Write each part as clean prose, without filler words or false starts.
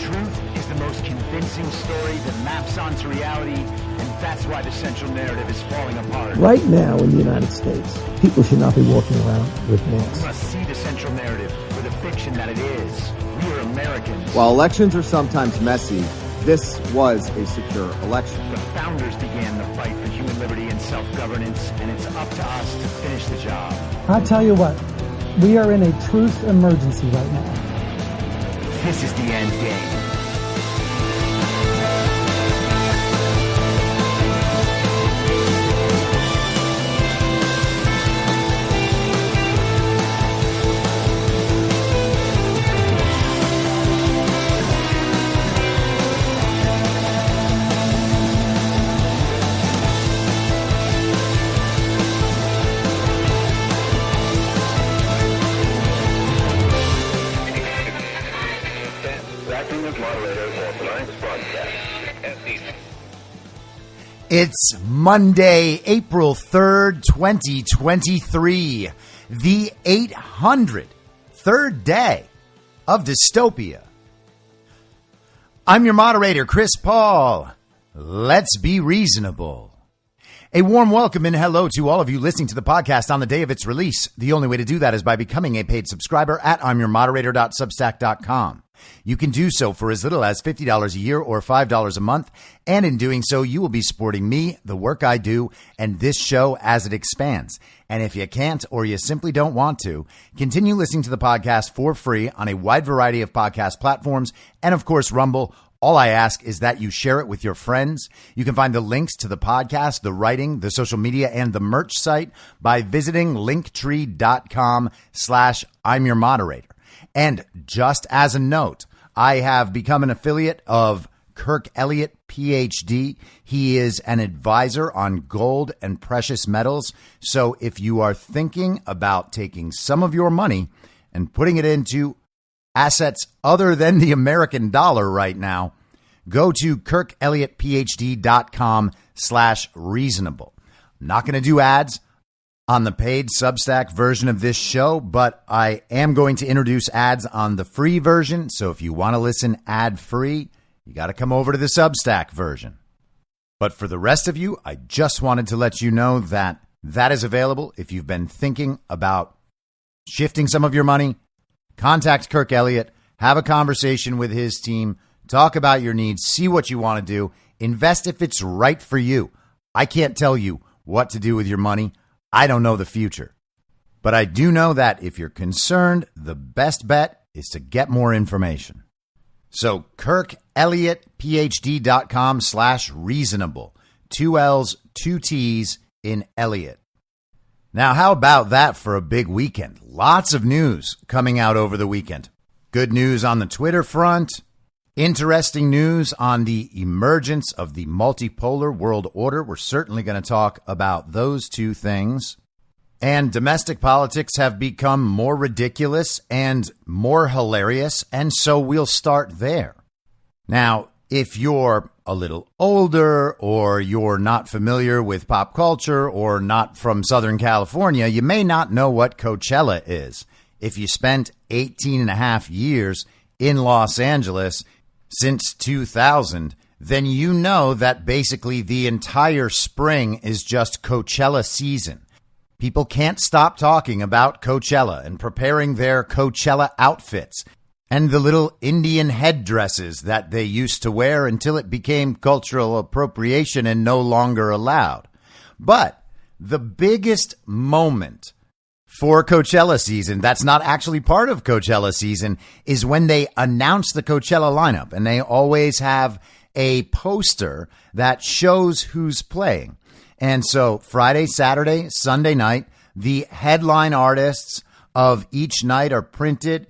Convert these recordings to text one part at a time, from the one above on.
Truth is the most convincing story that maps onto reality, and that's why the central narrative is falling apart. Right now in the United States, people should not be walking around with masks. We must see the central narrative for the fiction that it is. We are Americans. While elections are sometimes messy, this was a secure election. The founders began the fight for human liberty and self-governance, and it's up to us to finish the job. I'll tell you what, we are in a truth emergency right now. This is the end game. It's Monday, April 3rd, 2023, the 803rd day of dystopia. I'm your moderator, Chris Paul. Let's be reasonable. A warm welcome and hello to all of you listening to the podcast on the day of its release. The only way to do that is by becoming a paid subscriber at imyourmoderator.substack.com. You can do so for as little as $50 a year or $5 a month, and in doing so, you will be supporting me, the work I do, and this show as it expands. And if you can't or you simply don't want to, continue listening to the podcast for free on a wide variety of podcast platforms and, of course, Rumble. All I ask is that you share it with your friends. You can find the links to the podcast, the writing, the social media, and the merch site by visiting linktree.com/I'mYourModerator. And just as a note, I have become an affiliate of Kirk Elliott, PhD. He is an advisor on gold and precious metals. So if you are thinking about taking some of your money and putting it into assets other than the American dollar right now, go to kirkelliottphd.com/reasonable. I'm not going to do ads on the paid Substack version of this show, but I am going to introduce ads on the free version. So if you want to listen ad-free, you got to come over to the Substack version. But for the rest of you, I just wanted to let you know that that is available. If you've been thinking about shifting some of your money, contact Kirk Elliott, have a conversation with his team, talk about your needs, see what you want to do, invest if it's right for you. I can't tell you what to do with your money. I don't know the future, but I do know that if you're concerned, the best bet is to get more information. So KirkElliottPhD.com/reasonable. 2 L's, 2 T's in Elliott. Now, how about that for a big weekend? Lots of news coming out over the weekend. Good news on the Twitter front. Interesting news on the emergence of the multipolar world order. We're certainly going to talk about those two things. And domestic politics have become more ridiculous and more hilarious, and so we'll start there. Now, if you're a little older or you're not familiar with pop culture or not from Southern California, you may not know what Coachella is. If you spent 18 and a half years in Los Angeles since 2000, then you know that basically the entire spring is just Coachella season. People can't stop talking about Coachella and preparing their Coachella outfits and the little Indian headdresses that they used to wear until it became cultural appropriation and no longer allowed. But the biggest moment for Coachella season, that's not actually part of Coachella season, is when they announce the Coachella lineup. And they always have a poster that shows who's playing. And so Friday, Saturday, Sunday night, the headline artists of each night are printed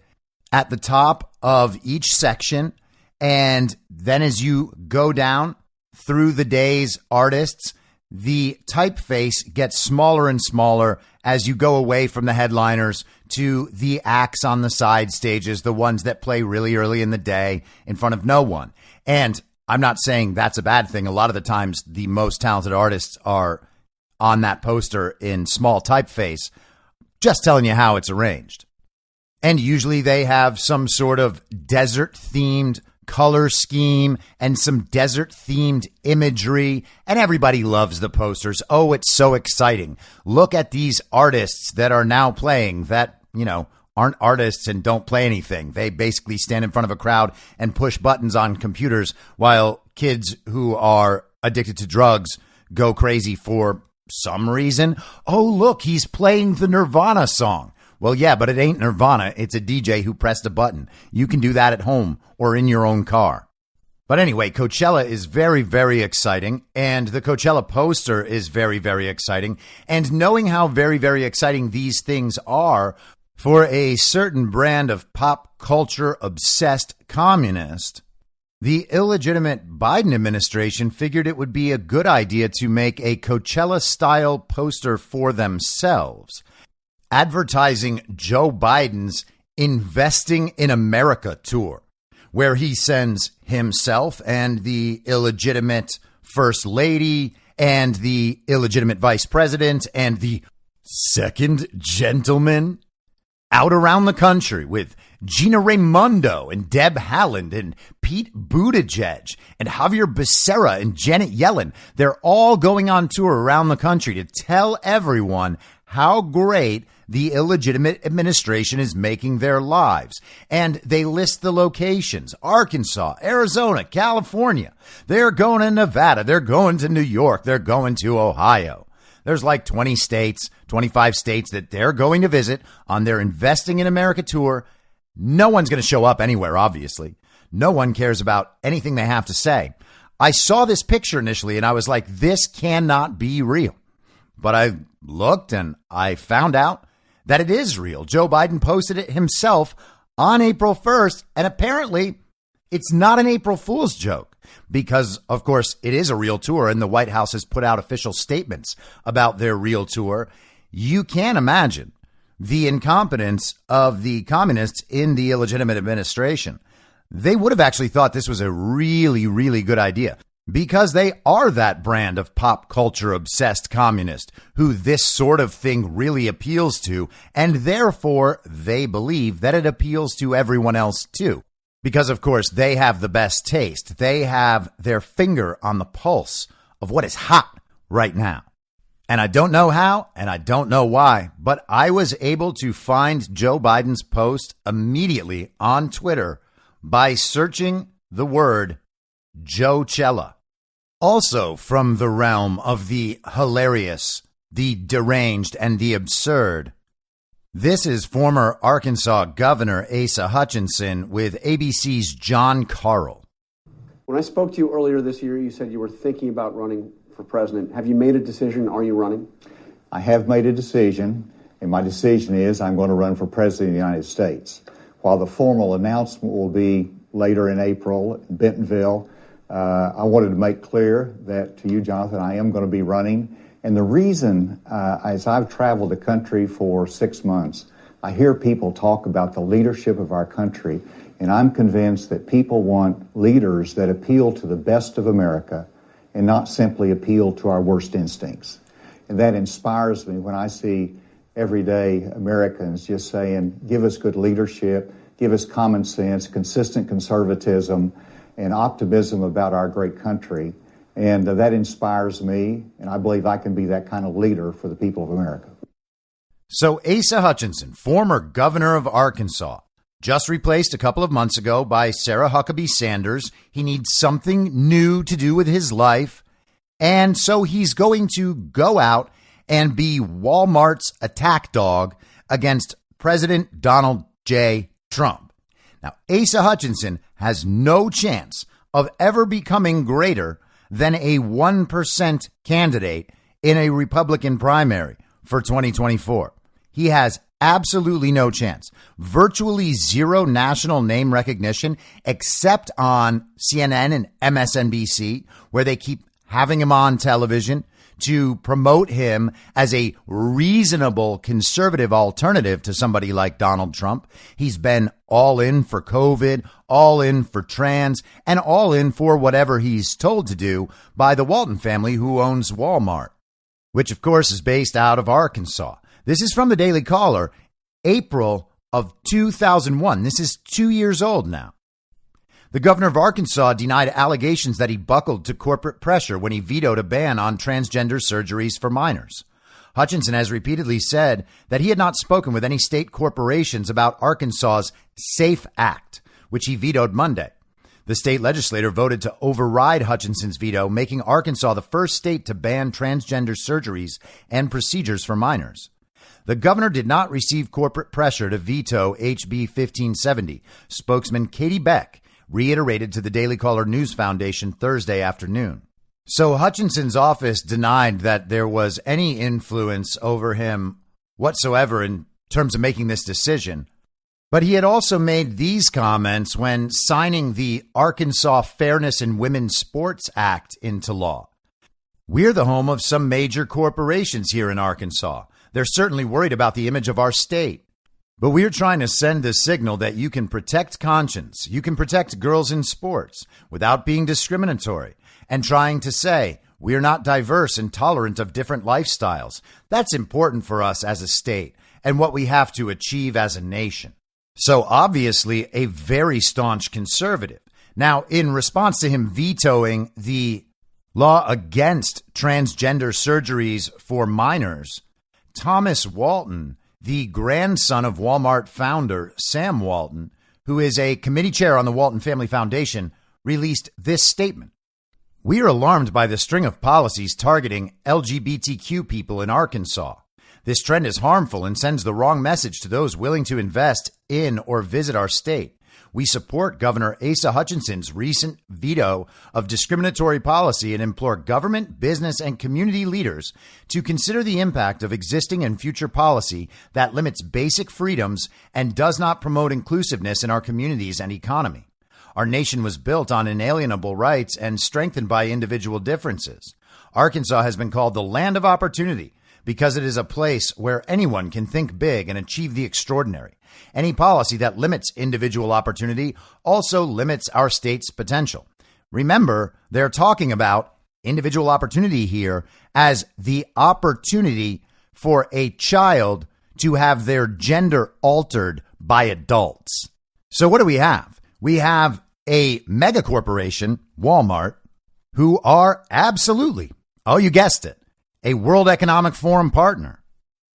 at the top of each section. And then as you go down through the day's artists, the typeface gets smaller and smaller as you go away from the headliners to the acts on the side stages, the ones that play really early in the day in front of no one. And I'm not saying that's a bad thing. A lot of the times the most talented artists are on that poster in small typeface, just telling you how it's arranged. And usually they have some sort of desert-themed color scheme and some desert-themed imagery, and everybody loves the posters. Oh, it's so exciting. Look at these artists that are now playing that, aren't artists and don't play anything. They basically stand in front of a crowd and push buttons on computers while kids who are addicted to drugs go crazy for some reason. Oh, look, he's playing the Nirvana song. Well, yeah, but it ain't Nirvana. It's a DJ who pressed a button. You can do that at home or in your own car. But anyway, Coachella is very, very exciting, and the Coachella poster is very, very exciting. And knowing how very, very exciting these things are for a certain brand of pop culture obsessed communist, the illegitimate Biden administration figured it would be a good idea to make a Coachella-style poster for themselves, advertising Joe Biden's Investing in America tour, where he sends himself and the illegitimate First Lady and the illegitimate Vice President and the Second Gentleman out around the country with Gina Raimondo and Deb Haaland and Pete Buttigieg and Javier Becerra and Janet Yellen. They're all going on tour around the country to tell everyone how great the illegitimate administration is making their lives. And they list the locations: Arkansas, Arizona, California. They're going to Nevada. They're going to New York. They're going to Ohio. There's like 20 states, 25 states that they're going to visit on their Investing in America tour. No one's going to show up anywhere, obviously. No one cares about anything they have to say. I saw this picture initially and I was like, this cannot be real. But I looked and I found out that it is real. Joe Biden posted it himself on April 1st, and apparently it's not an April Fool's joke because, of course, it is a real tour and the White House has put out official statements about their real tour. You can't imagine the incompetence of the communists in the illegitimate administration. They would have actually thought this was a really, really good idea because they are that brand of pop culture obsessed communist who this sort of thing really appeals to. And therefore, they believe that it appeals to everyone else, too, because, of course, they have the best taste. They have their finger on the pulse of what is hot right now. And I don't know how, and I don't know why, but I was able to find Joe Biden's post immediately on Twitter by searching the word Joechella. Also from the realm of the hilarious, the deranged, and the absurd, this is former Arkansas Governor Asa Hutchinson with ABC's John Carl. When I spoke to you earlier this year, you said you were thinking about running for president. Have you made a decision? Are you running? I have made a decision, and my decision is I'm going to run for president of the United States. While the formal announcement will be later in April in Bentonville, I wanted to make clear that to you, Jonathan, I am going to be running. And the reason, as I've traveled the country for 6 months, I hear people talk about the leadership of our country, and I'm convinced that people want leaders that appeal to the best of America and not simply appeal to our worst instincts. And that inspires me when I see everyday Americans just saying, give us good leadership, give us common sense, consistent conservatism, and optimism about our great country. And that inspires me, and I believe I can be that kind of leader for the people of America. So Asa Hutchinson, former governor of Arkansas, just replaced a couple of months ago by Sarah Huckabee Sanders. He needs something new to do with his life. And so he's going to go out and be Walmart's attack dog against President Donald J. Trump. Now, Asa Hutchinson has no chance of ever becoming greater than a 1% candidate in a Republican primary for 2024. He has absolutely no chance. Virtually zero national name recognition except on CNN and MSNBC, where they keep having him on television to promote him as a reasonable conservative alternative to somebody like Donald Trump. He's been all in for COVID, all in for trans, and all in for whatever he's told to do by the Walton family who owns Walmart, which of course is based out of Arkansas. This is from the Daily Caller, April of 2001. This is 2 years old now. The governor of Arkansas denied allegations that he buckled to corporate pressure when he vetoed a ban on transgender surgeries for minors. Hutchinson has repeatedly said that he had not spoken with any state corporations about Arkansas's SAFE Act, which he vetoed Monday. The state legislature voted to override Hutchinson's veto, making Arkansas the first state to ban transgender surgeries and procedures for minors. The governor did not receive corporate pressure to veto HB 1570, spokesman Katie Beck reiterated to the Daily Caller News Foundation Thursday afternoon. So Hutchinson's office denied that there was any influence over him whatsoever in terms of making this decision. But he had also made these comments when signing the Arkansas Fairness in Women's Sports Act into law. We're the home of some major corporations here in Arkansas. They're certainly worried about the image of our state. But we're trying to send the signal that you can protect conscience, you can protect girls in sports without being discriminatory, and trying to say we're not diverse and tolerant of different lifestyles. That's important for us as a state and what we have to achieve as a nation. So obviously a very staunch conservative. Now, in response to him vetoing the law against transgender surgeries for minors, Thomas Walton, the grandson of Walmart founder Sam Walton, who is a committee chair on the Walton Family Foundation, released this statement. We are alarmed by the string of policies targeting LGBTQ people in Arkansas. This trend is harmful and sends the wrong message to those willing to invest in or visit our state. We support Governor Asa Hutchinson's recent veto of discriminatory policy and implore government, business, and community leaders to consider the impact of existing and future policy that limits basic freedoms and does not promote inclusiveness in our communities and economy. Our nation was built on inalienable rights and strengthened by individual differences. Arkansas has been called the land of opportunity because it is a place where anyone can think big and achieve the extraordinary. Any policy that limits individual opportunity also limits our state's potential. Remember, they're talking about individual opportunity here as the opportunity for a child to have their gender altered by adults. So what do we have? We have a mega corporation, Walmart, who are absolutely, oh, you guessed it, a World Economic Forum partner,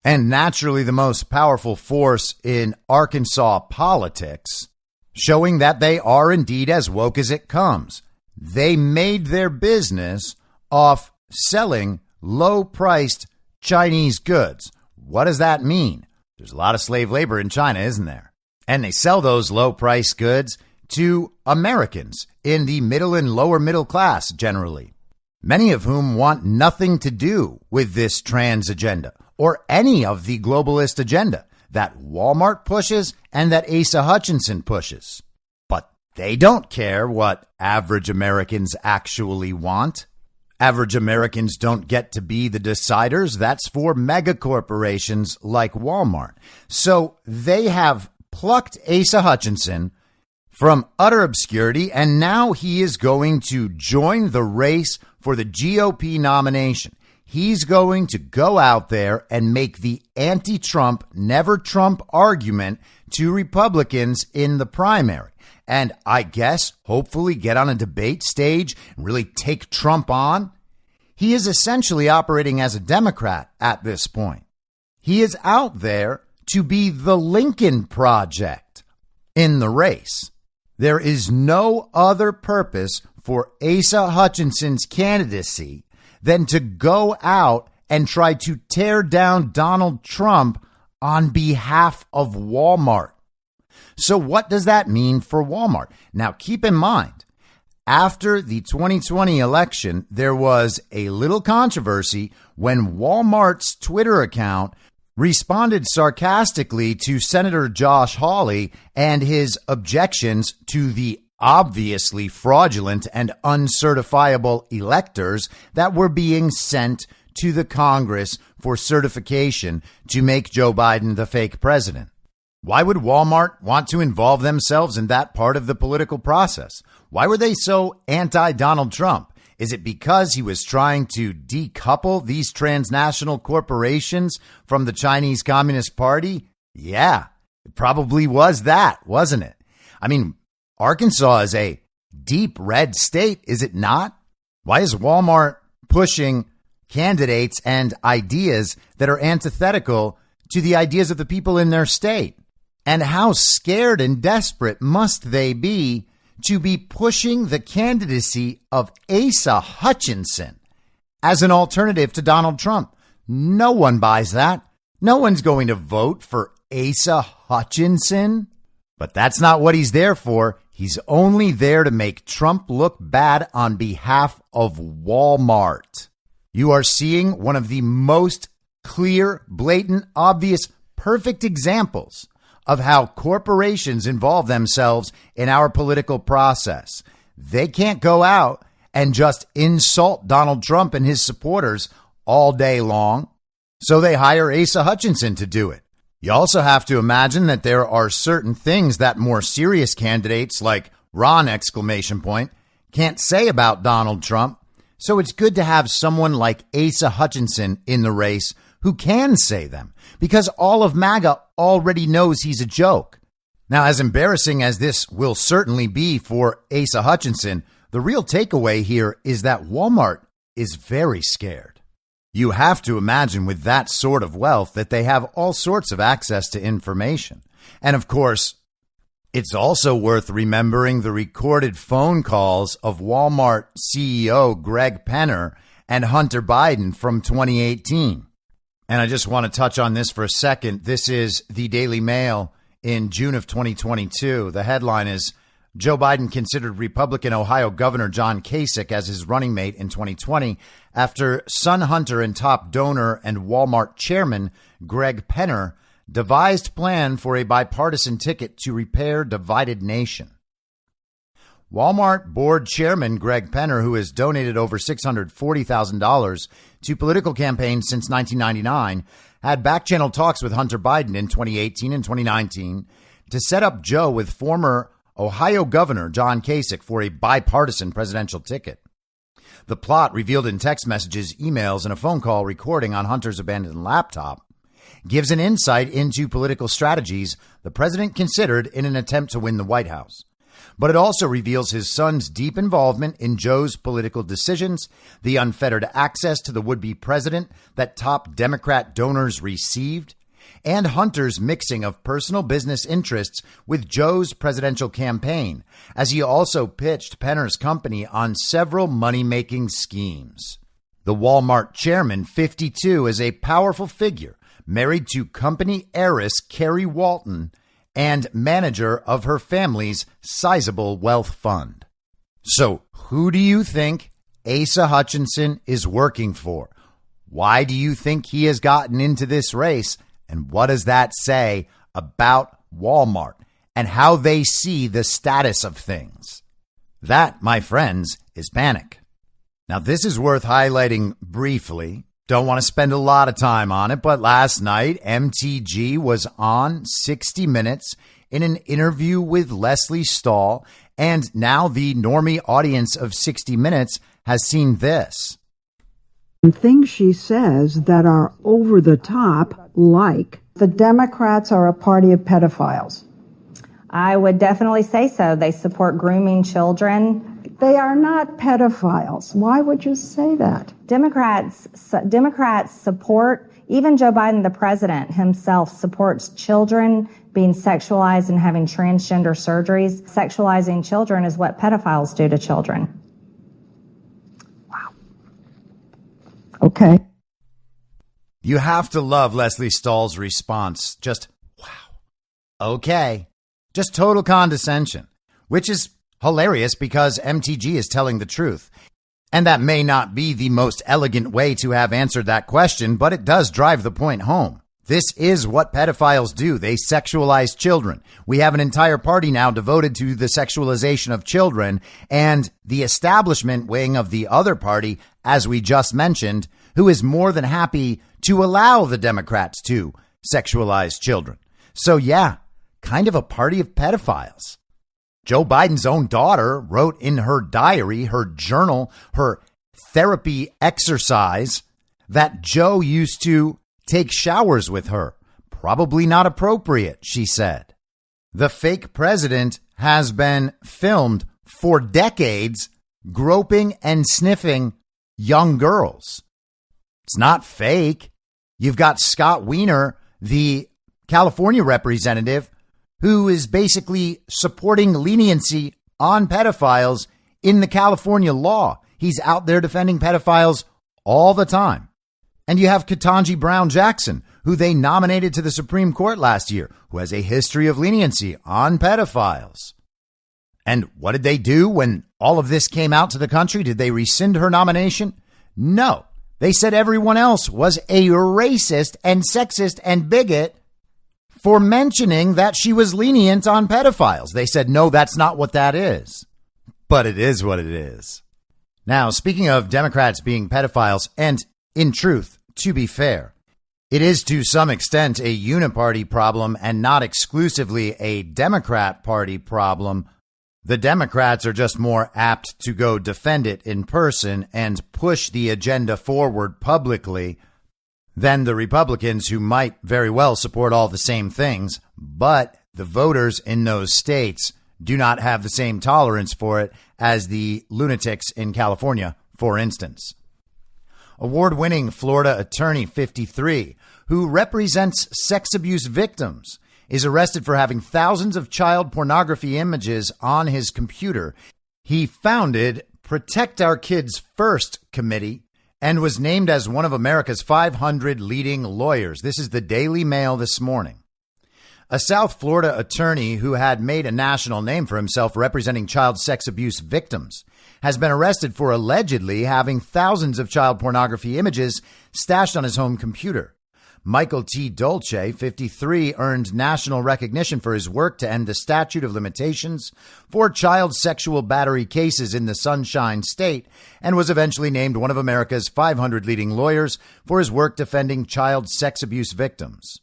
and naturally the most powerful force in Arkansas politics, showing that they are indeed as woke as it comes. They made their business off selling low-priced Chinese goods. What does that mean? There's a lot of slave labor in China, isn't there? And they sell those low-priced goods to Americans in the middle and lower middle class generally, many of whom want nothing to do with this trans agenda or any of the globalist agenda that Walmart pushes and that Asa Hutchinson pushes. But they don't care what average Americans actually want. Average Americans don't get to be the deciders. That's for mega corporations like Walmart. So they have plucked Asa Hutchinson from utter obscurity, and now he is going to join the race for the GOP nomination. He's going to go out there and make the anti-Trump, never Trump argument to Republicans in the primary. And I guess hopefully get on a debate stage and really take Trump on. He is essentially operating as a Democrat at this point. He is out there to be the Lincoln Project in the race. There is no other purpose for Asa Hutchinson's candidacy than to go out and try to tear down Donald Trump on behalf of Walmart. So what does that mean for Walmart? Now, keep in mind, after the 2020 election, there was a little controversy when Walmart's Twitter account responded sarcastically to Senator Josh Hawley and his objections to the obviously fraudulent and uncertifiable electors that were being sent to the Congress for certification to make Joe Biden the fake president. Why would Walmart want to involve themselves in that part of the political process? Why were they so anti-Donald Trump? Is it because he was trying to decouple these transnational corporations from the Chinese Communist Party? Yeah, it probably was that, wasn't it? I mean, Arkansas is a deep red state, is it not? Why is Walmart pushing candidates and ideas that are antithetical to the ideas of the people in their state? And how scared and desperate must they be to be pushing the candidacy of Asa Hutchinson as an alternative to Donald Trump? No one buys that. No one's going to vote for Asa Hutchinson. But that's not what he's there for. He's only there to make Trump look bad on behalf of Walmart. You are seeing one of the most clear, blatant, obvious, perfect examples of how corporations involve themselves in our political process. They can't go out and just insult Donald Trump and his supporters all day long, so they hire Asa Hutchinson to do it. You also have to imagine that there are certain things that more serious candidates like Ron ! Can't say about Donald Trump. So it's good to have someone like Asa Hutchinson in the race who can say them, because all of MAGA already knows he's a joke. Now, as embarrassing as this will certainly be for Asa Hutchinson, the real takeaway here is that Walmart is very scared. You have to imagine with that sort of wealth that they have all sorts of access to information. And of course, it's also worth remembering the recorded phone calls of Walmart CEO Greg Penner and Hunter Biden from 2018. And I just want to touch on this for a second. This is the Daily Mail in June of 2022. The headline is, Joe Biden considered Republican Ohio Governor John Kasich as his running mate in 2020 after son Hunter and top donor and Walmart chairman Greg Penner devised plan for a bipartisan ticket to repair divided nation. Walmart board chairman Greg Penner, who has donated over $640,000 to political campaigns since 1999, had back-channel talks with Hunter Biden in 2018 and 2019 to set up Joe with former Ohio Governor John Kasich for a bipartisan presidential ticket. The plot, revealed in text messages, emails, and a phone call recording on Hunter's abandoned laptop, gives an insight into political strategies the president considered in an attempt to win the White House. But it also reveals his son's deep involvement in Joe's political decisions, the unfettered access to the would-be president that top Democrat donors received, and Hunter's mixing of personal business interests with Joe's presidential campaign, as he also pitched Penner's company on several money-making schemes. The Walmart chairman, 52, is a powerful figure, married to company heiress Carrie Walton and manager of her family's sizable wealth fund. So who do you think Asa Hutchinson is working for? Why do you think he has gotten into this race? And what does that say about Walmart and how they see the status of things? That, my friends, is panic. Now, this is worth highlighting briefly. Don't want to spend a lot of time on it, but last night, MTG was on 60 Minutes in an interview with Leslie Stahl, and now the normie audience of 60 Minutes has seen this. Things she says that are over the top, like the Democrats are a party of pedophiles. I would definitely say so. They support grooming children. They are not pedophiles. Why would you say that? Democrats support, even Joe Biden, the president himself, supports children being sexualized and having transgender surgeries. Sexualizing children is what pedophiles do to children. Okay. You have to love Leslie Stahl's response. Just, wow. Okay. Just total condescension, which is hilarious because MTG is telling the truth. And that may not be the most elegant way to have answered that question, but it does drive the point home. This is what pedophiles do. They sexualize children. We have an entire party now devoted to the sexualization of children, and the establishment wing of the other party, as we just mentioned, who is more than happy to allow the Democrats to sexualize children. So yeah, kind of a party of pedophiles. Joe Biden's own daughter wrote in her diary, her journal, her therapy exercise, that Joe used to take showers with her. Probably not appropriate, she said. The fake president has been filmed for decades groping and sniffing young girls. It's not fake. You've got Scott Wiener, the California representative, who is basically supporting leniency on pedophiles in the California law. He's out there defending pedophiles all the time. And you have Ketanji Brown Jackson, who they nominated to the Supreme Court last year, who has a history of leniency on pedophiles. And what did they do when all of this came out to the country? Did they rescind her nomination? No. They said everyone else was a racist and sexist and bigot for mentioning that she was lenient on pedophiles. They said, no, that's not what that is. But it is what it is. Now, speaking of Democrats being pedophiles, and in truth, to be fair, it is to some extent a uniparty problem and not exclusively a Democrat party problem. The Democrats are just more apt to go defend it in person and push the agenda forward publicly than the Republicans, who might very well support all the same things, but the voters in those states do not have the same tolerance for it as the lunatics in California, for instance. Award-winning Florida attorney 53, who represents sex abuse victims, is arrested for having thousands of child pornography images on his computer. He founded Protect Our Kids First Committee and was named as one of America's 500 leading lawyers. This is the Daily Mail this morning. A South Florida attorney who had made a national name for himself representing child sex abuse victims has been arrested for allegedly having thousands of child pornography images stashed on his home computer. Michael T. Dolce, 53, earned national recognition for his work to end the statute of limitations for child sexual battery cases in the Sunshine State and was eventually named one of America's 500 leading lawyers for his work defending child sex abuse victims.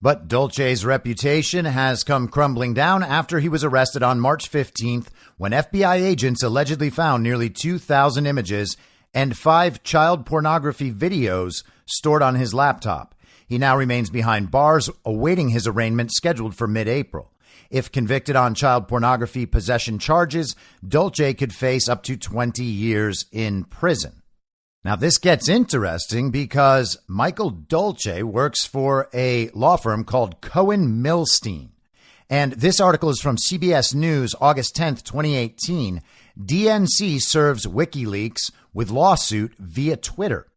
But Dolce's reputation has come crumbling down after he was arrested on March 15th when FBI agents allegedly found nearly 2,000 images and 5 child pornography videos stored on his laptop. He now remains behind bars, awaiting his arraignment scheduled for mid-April. If convicted on child pornography possession charges, Dolce could face up to 20 years in prison. Now, this gets interesting because Michael Dolce works for a law firm called Cohen Milstein. And this article is from CBS News, August 10th, 2018. DNC serves WikiLeaks with lawsuit via Twitter.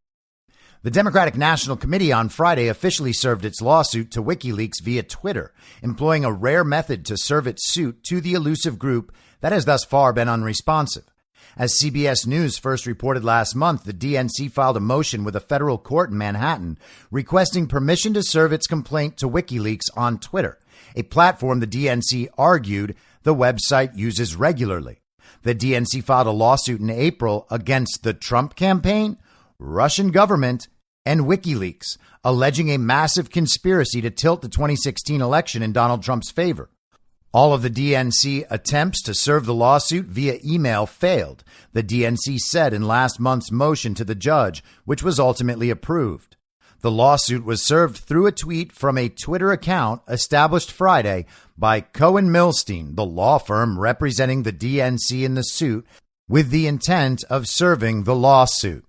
The Democratic National Committee on Friday officially served its lawsuit to WikiLeaks via Twitter, employing a rare method to serve its suit to the elusive group that has thus far been unresponsive. As CBS News first reported last month, the DNC filed a motion with a federal court in Manhattan requesting permission to serve its complaint to WikiLeaks on Twitter, a platform the DNC argued the website uses regularly. The DNC filed a lawsuit in April against the Trump campaign, Russian government, and WikiLeaks, alleging a massive conspiracy to tilt the 2016 election in Donald Trump's favor. All of the DNC attempts to serve the lawsuit via email failed, the DNC said in last month's motion to the judge, which was ultimately approved. The lawsuit was served through a tweet from a Twitter account established Friday by Cohen Milstein, the law firm representing the DNC in the suit, with the intent of serving the lawsuit.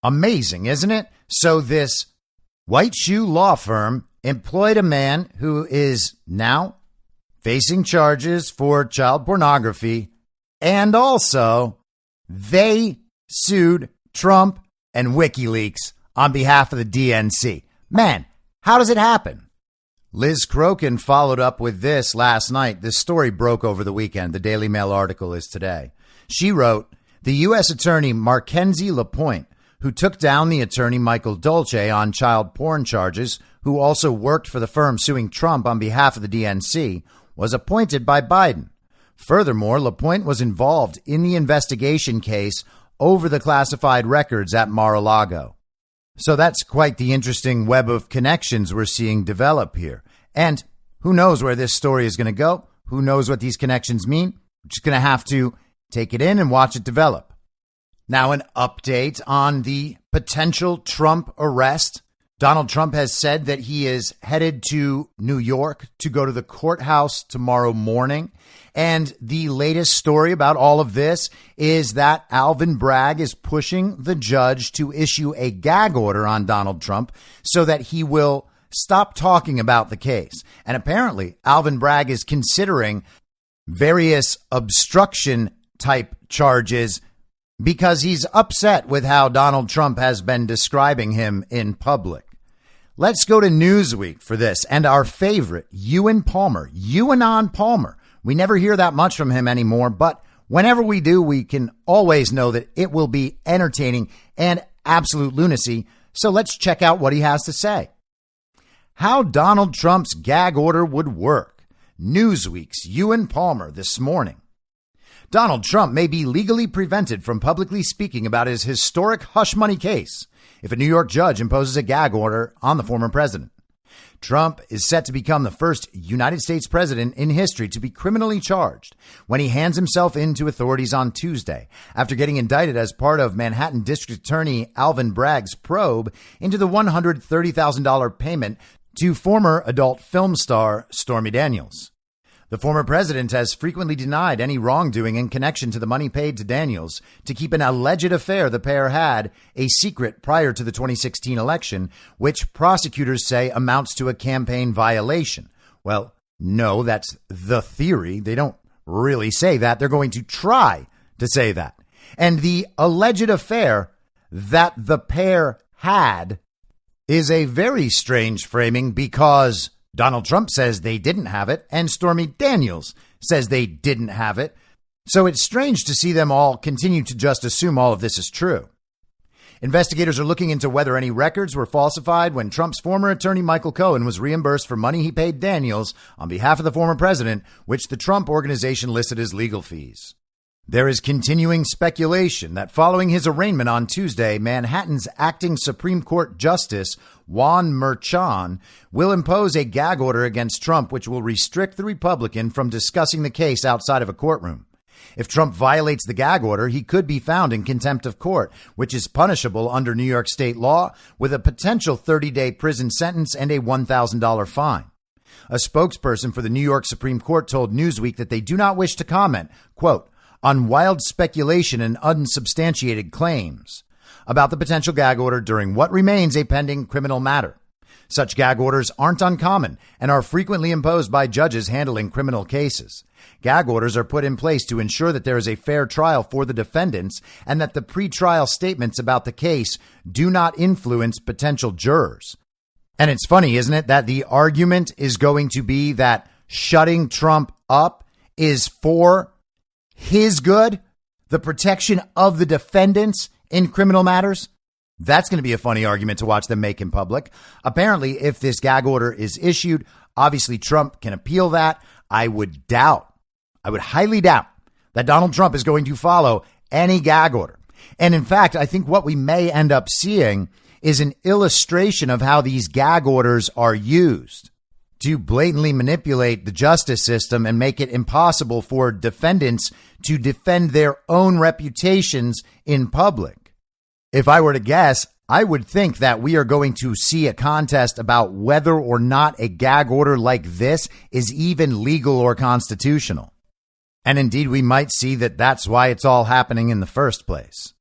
Amazing, isn't it? So this white shoe law firm employed a man who is now facing charges for child pornography, and also they sued Trump and WikiLeaks on behalf of the DNC. Man, how does it happen? Liz Crokin followed up with this last night. This story broke over the weekend. The Daily Mail article is today. She wrote, the U.S. Attorney Markenzie Lapointe, who took down the attorney Michael Dolce on child porn charges, who also worked for the firm suing Trump on behalf of the DNC, was appointed by Biden. Furthermore, Lapointe was involved in the investigation case over the classified records at Mar-a-Lago. So that's quite the interesting web of connections we're seeing develop here. And who knows where this story is going to go? Who knows what these connections mean? We're just going to have to take it in and watch it develop. Now, an update on the potential Trump arrest. Donald Trump has said that he is headed to New York to go to the courthouse tomorrow morning. And the latest story about all of this is that Alvin Bragg is pushing the judge to issue a gag order on Donald Trump so that he will stop talking about the case. And apparently, Alvin Bragg is considering various obstruction type charges because he's upset with how Donald Trump has been describing him in public. Let's go to Newsweek for this and our favorite, Ewan Palmer, Ewanon Palmer. We never hear that much from him anymore, but whenever we do, we can always know that it will be entertaining and absolute lunacy. So let's check out what he has to say. How Donald Trump's gag order would work. Newsweek's Ewan Palmer this morning. Donald Trump may be legally prevented from publicly speaking about his historic hush money case if a New York judge imposes a gag order on the former president. Trump is set to become the first United States president in history to be criminally charged when he hands himself in to authorities on Tuesday after getting indicted as part of Manhattan District Attorney Alvin Bragg's probe into the $130,000 payment to former adult film star Stormy Daniels. The former president has frequently denied any wrongdoing in connection to the money paid to Daniels to keep an alleged affair the pair had a secret prior to the 2016 election, which prosecutors say amounts to a campaign violation. Well, no, that's the theory. They don't really say that. They're going to try to say that. And the alleged affair that the pair had is a very strange framing because Donald Trump says they didn't have it, and Stormy Daniels says they didn't have it. So it's strange to see them all continue to just assume all of this is true. Investigators are looking into whether any records were falsified when Trump's former attorney Michael Cohen was reimbursed for money he paid Daniels on behalf of the former president, which the Trump organization listed as legal fees. There is continuing speculation that following his arraignment on Tuesday, Manhattan's acting Supreme Court Justice Juan Merchan will impose a gag order against Trump, which will restrict the Republican from discussing the case outside of a courtroom. If Trump violates the gag order, he could be found in contempt of court, which is punishable under New York state law with a potential 30-day prison sentence and a $1,000 fine. A spokesperson for the New York Supreme Court told Newsweek that they do not wish to comment, quote, on wild speculation and unsubstantiated claims about the potential gag order during what remains a pending criminal matter. Such gag orders aren't uncommon and are frequently imposed by judges handling criminal cases. Gag orders are put in place to ensure that there is a fair trial for the defendants and that the pretrial statements about the case do not influence potential jurors. And it's funny, isn't it, that the argument is going to be that shutting Trump up is for his good, the protection of the defendants in criminal matters? That's going to be a funny argument to watch them make in public. Apparently, if this gag order is issued, obviously Trump can appeal that. I would highly doubt that Donald Trump is going to follow any gag order. And in fact, I think what we may end up seeing is an illustration of how these gag orders are used to blatantly manipulate the justice system and make it impossible for defendants to defend their own reputations in public. If I were to guess, I would think that we are going to see a contest about whether or not a gag order like this is even legal or constitutional. And indeed, we might see that that's why it's all happening in the first place.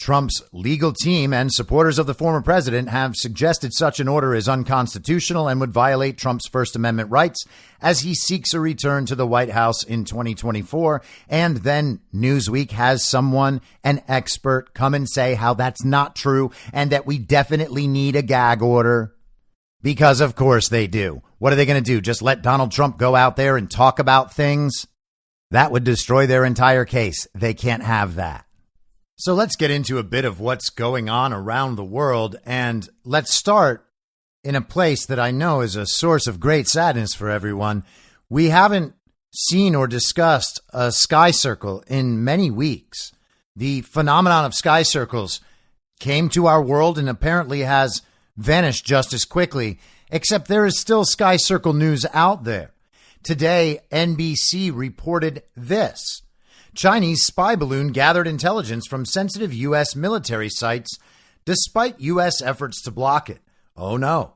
Trump's legal team and supporters of the former president have suggested such an order is unconstitutional and would violate Trump's First Amendment rights as he seeks a return to the White House in 2024. And then Newsweek has someone, an expert, come and say how that's not true and that we definitely need a gag order. Because of course they do. What are they going to do? Just let Donald Trump go out there and talk about things? That would destroy their entire case. They can't have that. So let's get into a bit of what's going on around the world, and let's start in a place that I know is a source of great sadness for everyone. We haven't seen or discussed a sky circle in many weeks. The phenomenon of sky circles came to our world and apparently has vanished just as quickly, except there is still sky circle news out there. Today, NBC reported this. Chinese spy balloon gathered intelligence from sensitive U.S. military sites despite U.S. efforts to block it, Oh no.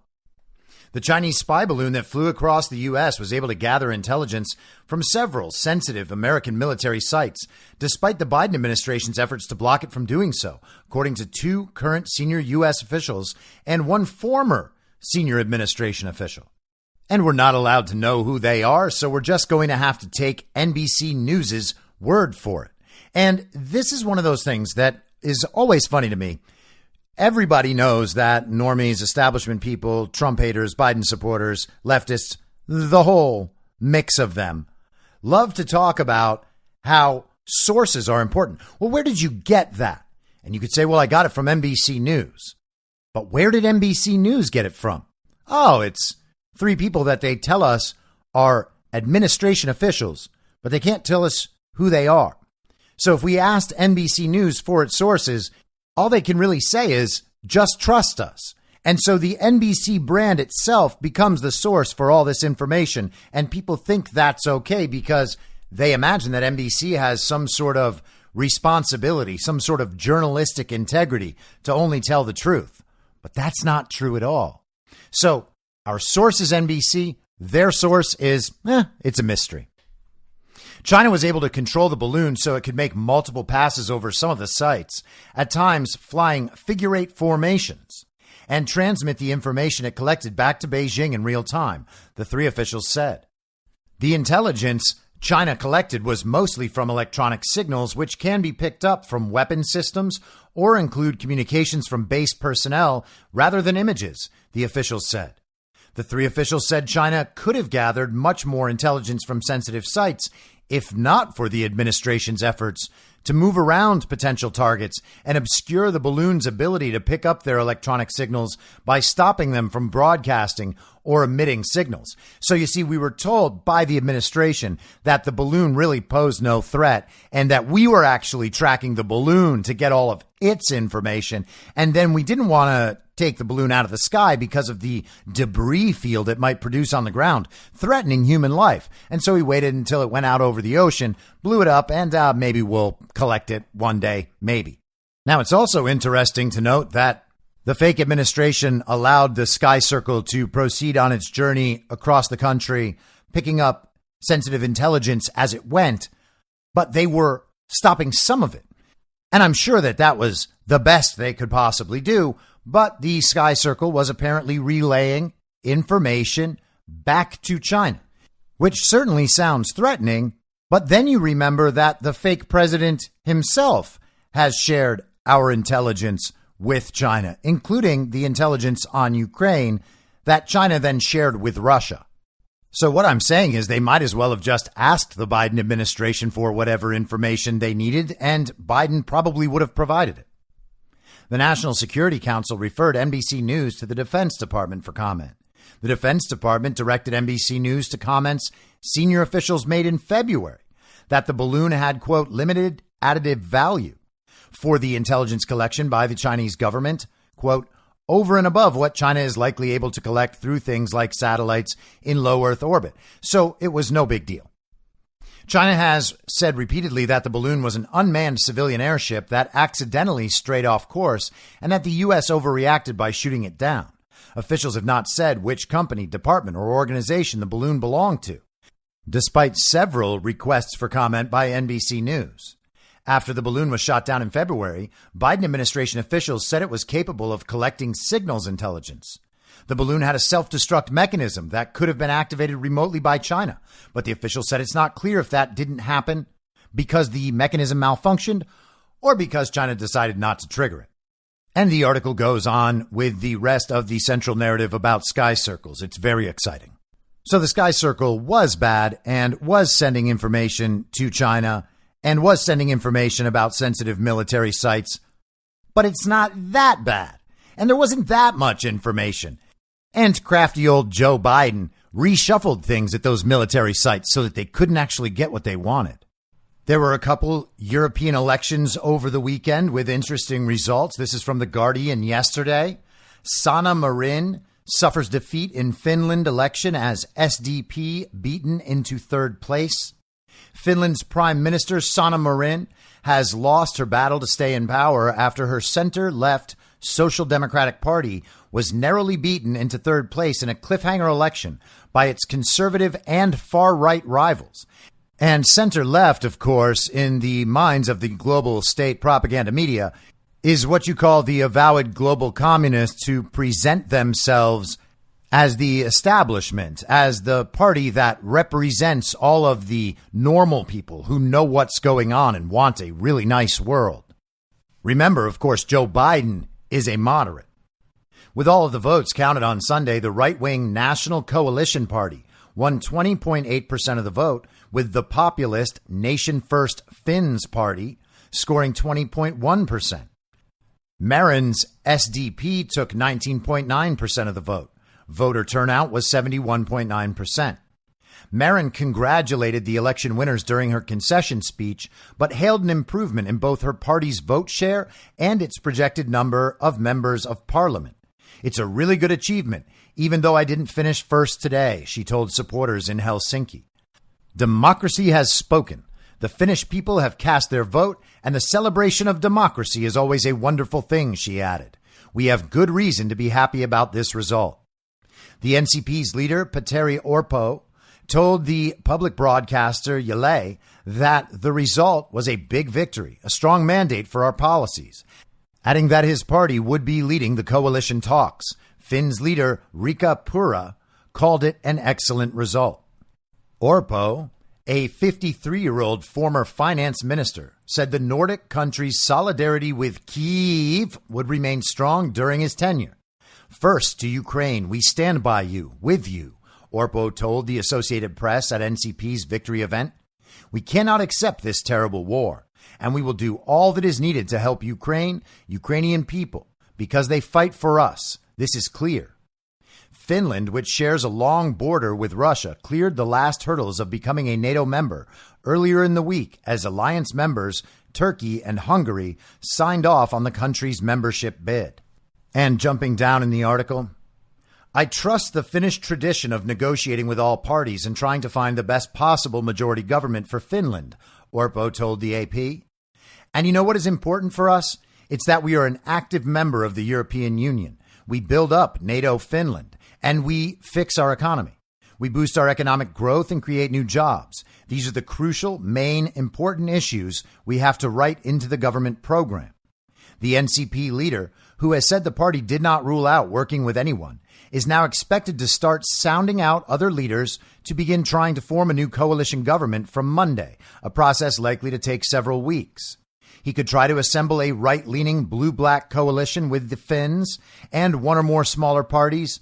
The Chinese spy balloon that flew across the U.S. was able to gather intelligence from several sensitive American military sites, despite the Biden administration's efforts to block it from doing so, according to 2 current senior U.S. officials and 1 former senior administration official. And we're not allowed to know who they are, so we're just going to have to take NBC News's word for it. And this is one of those things that is always funny to me. Everybody knows that normies, establishment people, Trump haters, Biden supporters, leftists, the whole mix of them love to talk about how sources are important. Well, where did you get that? And you could say, well, I got it from NBC News. But where did NBC News get it from? Oh, it's 3 people that they tell us are administration officials, but they can't tell us who they are. So if we asked NBC News for its sources, all they can really say is just trust us. And so the NBC brand itself becomes the source for all this information. And people think that's okay because they imagine that NBC has some sort of responsibility, some sort of journalistic integrity to only tell the truth. But that's not true at all. So our source is NBC. Their source is, it's a mystery. China was able to control the balloon so it could make multiple passes over some of the sites, at times flying figure-8 formations, and transmit the information it collected back to Beijing in real time, the 3 officials said. The intelligence China collected was mostly from electronic signals, which can be picked up from weapon systems or include communications from base personnel rather than images, the officials said. The 3 officials said China could have gathered much more intelligence from sensitive sites if not for the administration's efforts to move around potential targets and obscure the balloon's ability to pick up their electronic signals by stopping them from broadcasting or emitting signals. So you see, we were told by the administration that the balloon really posed no threat and that we were actually tracking the balloon to get all of its information. And then we didn't want to take the balloon out of the sky because of the debris field it might produce on the ground, threatening human life. And so we waited until it went out over the ocean, blew it up, and maybe we'll collect it one day, maybe. Now, it's also interesting to note that the fake administration allowed the Sky Circle to proceed on its journey across the country, picking up sensitive intelligence as it went, but they were stopping some of it. And I'm sure that that was the best they could possibly do, but the Sky Circle was apparently relaying information back to China, which certainly sounds threatening. But then you remember that the fake president himself has shared our intelligence with China, including the intelligence on Ukraine that China then shared with Russia. So what I'm saying is they might as well have just asked the Biden administration for whatever information they needed, and Biden probably would have provided it. The National Security Council referred NBC News to the Defense Department for comment. The Defense Department directed NBC News to comments senior officials made in February that the balloon had, quote, limited additive value for the intelligence collection by the Chinese government, quote, over and above what China is likely able to collect through things like satellites in low Earth orbit. So it was no big deal. China has said repeatedly that the balloon was an unmanned civilian airship that accidentally strayed off course and that the U.S. overreacted by shooting it down. Officials have not said which company, department, or organization the balloon belonged to, despite several requests for comment by NBC News. After the balloon was shot down in February, Biden administration officials said it was capable of collecting signals intelligence. The balloon had a self-destruct mechanism that could have been activated remotely by China, but the officials said it's not clear if that didn't happen because the mechanism malfunctioned or because China decided not to trigger it. And the article goes on with the rest of the central narrative about Sky Circles. It's very exciting. So the Sky Circle was bad and was sending information to China and was sending information about sensitive military sites, but it's not that bad. And there wasn't that much information. And crafty old Joe Biden reshuffled things at those military sites so that they couldn't actually get what they wanted. There were a couple European elections over the weekend with interesting results. This is from The Guardian yesterday. Sanna Marin suffers defeat in Finland election as SDP beaten into third place. Finland's Prime Minister Sanna Marin has lost her battle to stay in power after her center-left Social Democratic Party was narrowly beaten into third place in a cliffhanger election by its conservative and far-right rivals. And center-left, of course, in the minds of the global state propaganda media, is what you call the avowed global communists who present themselves as the establishment, as the party that represents all of the normal people who know what's going on and want a really nice world. Remember, of course, Joe Biden is a moderate. With all of the votes counted on Sunday, the right-wing National Coalition Party won 20.8% of the vote, with the populist Nation First Finns Party scoring 20.1%. Marin's SDP took 19.9% of the vote. Voter turnout was 71.9%. Marin congratulated the election winners during her concession speech, but hailed an improvement in both her party's vote share and its projected number of members of parliament. It's a really good achievement, even though I didn't finish first today, she told supporters in Helsinki. Democracy has spoken. The Finnish people have cast their vote, and the celebration of democracy is always a wonderful thing, she added. We have good reason to be happy about this result. The NCP's leader, Petteri Orpo, told the public broadcaster Yle that the result was a big victory, a strong mandate for our policies, adding that his party would be leading the coalition talks. Finn's leader, Riikka Purra, called it an excellent result. Orpo, a 53-year-old former finance minister, said the Nordic country's solidarity with Kyiv would remain strong during his tenure. First, to Ukraine, we stand by you, with you, Orpo told the Associated Press at NCP's victory event. We cannot accept this terrible war, and we will do all that is needed to help Ukraine, Ukrainian people, because they fight for us. This is clear. Finland, which shares a long border with Russia, cleared the last hurdles of becoming a NATO member earlier in the week as alliance members Turkey and Hungary signed off on the country's membership bid. And jumping down in the article, I trust the Finnish tradition of negotiating with all parties and trying to find the best possible majority government for Finland, Orpo told the AP. And you know what is important for us? It's that we are an active member of the European Union. We build up NATO Finland, and we fix our economy. We boost our economic growth and create new jobs. These are the crucial, main, important issues we have to write into the government program. The NCP leader, who has said the party did not rule out working with anyone, is now expected to start sounding out other leaders to begin trying to form a new coalition government from Monday, a process likely to take several weeks. He could try to assemble a right-leaning blue-black coalition with the Finns and one or more smaller parties,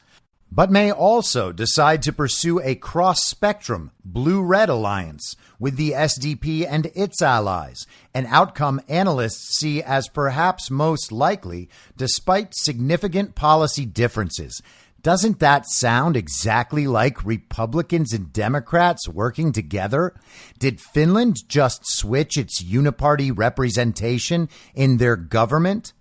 but may also decide to pursue a cross-spectrum blue-red alliance with the SDP and its allies, an outcome analysts see as perhaps most likely despite significant policy differences. Doesn't that sound exactly like Republicans and Democrats working together? Did Finland just switch its uniparty representation in their government?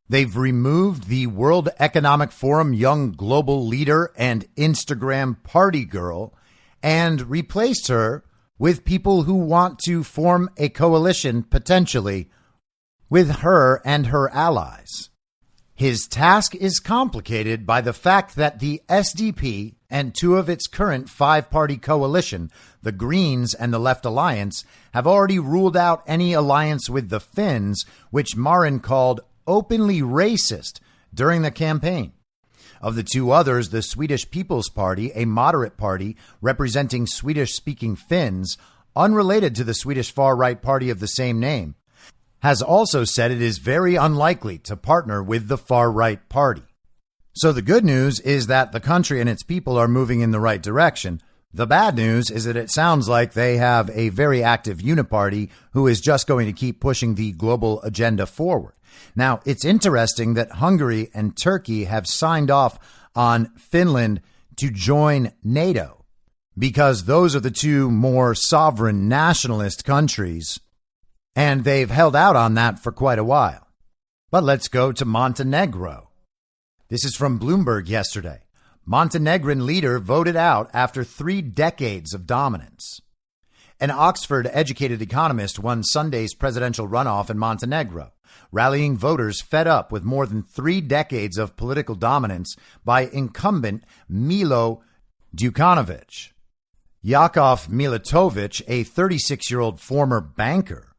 They've removed the World Economic Forum young global leader and Instagram party girl and replaced her with people who want to form a coalition potentially with her and her allies. His task is complicated by the fact that the SDP and two of its current five-party coalition, the Greens and the Left Alliance, have already ruled out any alliance with the Finns, which Marin called openly racist during the campaign. Of the two others, the Swedish People's Party, a moderate party representing Swedish-speaking Finns, unrelated to the Swedish far-right party of the same name, has also said it is very unlikely to partner with the far-right party. So the good news is that the country and its people are moving in the right direction. The bad news is that it sounds like they have a very active uniparty who is just going to keep pushing the global agenda forward. Now, it's interesting that Hungary and Turkey have signed off on Finland to join NATO because those are the two more sovereign nationalist countries, and they've held out on that for quite a while. But let's go to Montenegro. This is from Bloomberg yesterday. Montenegrin leader voted out after 3 decades of dominance. An Oxford-educated economist won Sunday's presidential runoff in Montenegro, rallying voters fed up with more than 3 decades of political dominance by incumbent Milo Đukanović. Jakov Milatović, a 36-year-old former banker,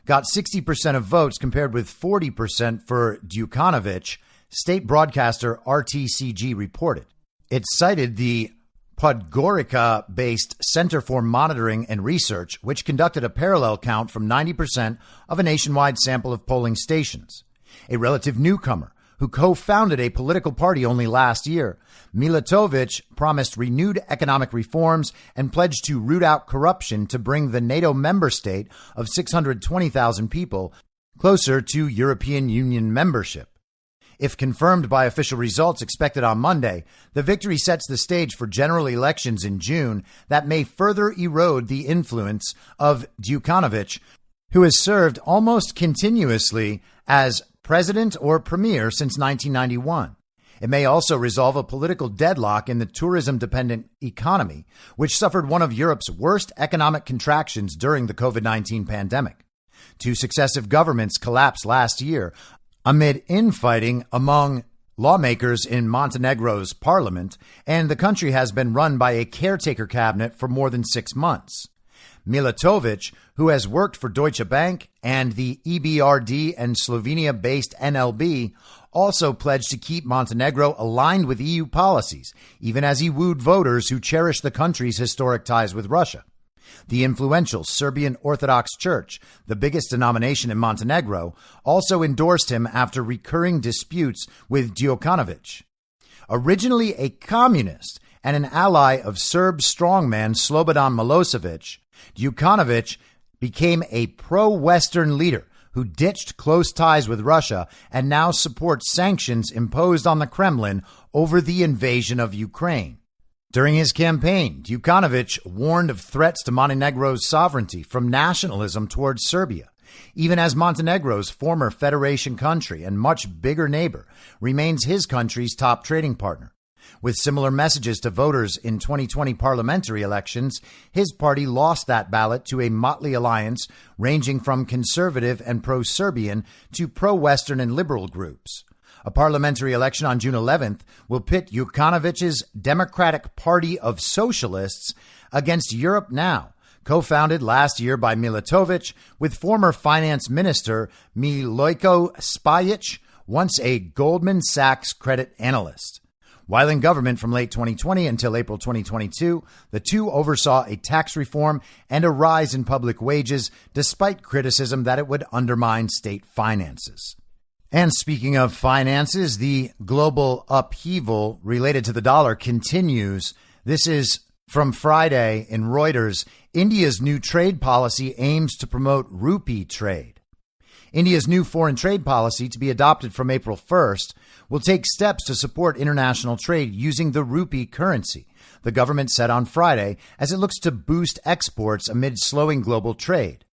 got 60% of votes compared with 40% for Đukanović, state broadcaster RTCG reported. It cited the Podgorica-based Center for Monitoring and Research, which conducted a parallel count from 90% of a nationwide sample of polling stations. A relative newcomer who co-founded a political party only last year, Milatović promised renewed economic reforms and pledged to root out corruption to bring the NATO member state of 620,000 people closer to European Union membership. If confirmed by official results expected on Monday, the victory sets the stage for general elections in June that may further erode the influence of Đukanović, who has served almost continuously as president or premier since 1991. It may also resolve a political deadlock in the tourism-dependent economy, which suffered one of Europe's worst economic contractions during the COVID-19 pandemic. 2 successive governments collapsed last year amid infighting among lawmakers in Montenegro's parliament, and the country has been run by a caretaker cabinet for more than 6 months. Milatović, who has worked for Deutsche Bank and the EBRD and Slovenia-based NLB, also pledged to keep Montenegro aligned with EU policies, even as he wooed voters who cherish the country's historic ties with Russia. The influential Serbian Orthodox Church, the biggest denomination in Montenegro, also endorsed him after recurring disputes with Đukanović. Originally a communist and an ally of Serb strongman Slobodan Milosevic, Đukanović became a pro-Western leader who ditched close ties with Russia and now supports sanctions imposed on the Kremlin over the invasion of Ukraine. During his campaign, Đukanović warned of threats to Montenegro's sovereignty from nationalism towards Serbia, even as Montenegro's former federation country and much bigger neighbor remains his country's top trading partner. With similar messages to voters in 2020 parliamentary elections, his party lost that ballot to a motley alliance ranging from conservative and pro-Serbian to pro-Western and liberal groups. A parliamentary election on June 11th will pit Đukanović's Democratic Party of Socialists against Europe Now, co-founded last year by Milatović with former finance minister Milojko Spajić, once a Goldman Sachs credit analyst. While in government from late 2020 until April 2022, the two oversaw a tax reform and a rise in public wages, despite criticism that it would undermine state finances. And speaking of finances, the global upheaval related to the dollar continues. This is from Friday in Reuters. India's new trade policy aims to promote rupee trade. India's new foreign trade policy, to be adopted from April 1st, will take steps to support international trade using the rupee currency, the government said on Friday, as it looks to boost exports amid slowing global trade.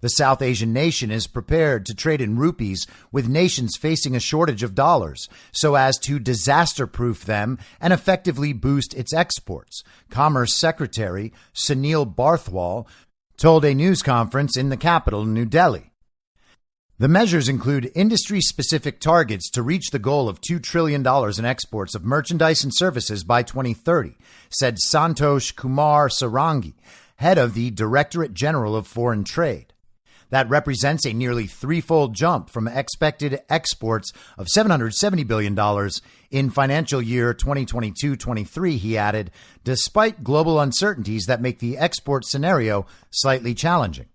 The South Asian nation is prepared to trade in rupees with nations facing a shortage of dollars so as to disaster-proof them and effectively boost its exports, Commerce Secretary Sunil Barthwal told a news conference in the capital, New Delhi. The measures include industry-specific targets to reach the goal of $2 trillion in exports of merchandise and services by 2030, said Santosh Kumar Sarangi, head of the Directorate General of Foreign Trade. That represents a nearly threefold jump from expected exports of $770 billion in financial year 2022-23, he added, despite global uncertainties that make the export scenario slightly challenging.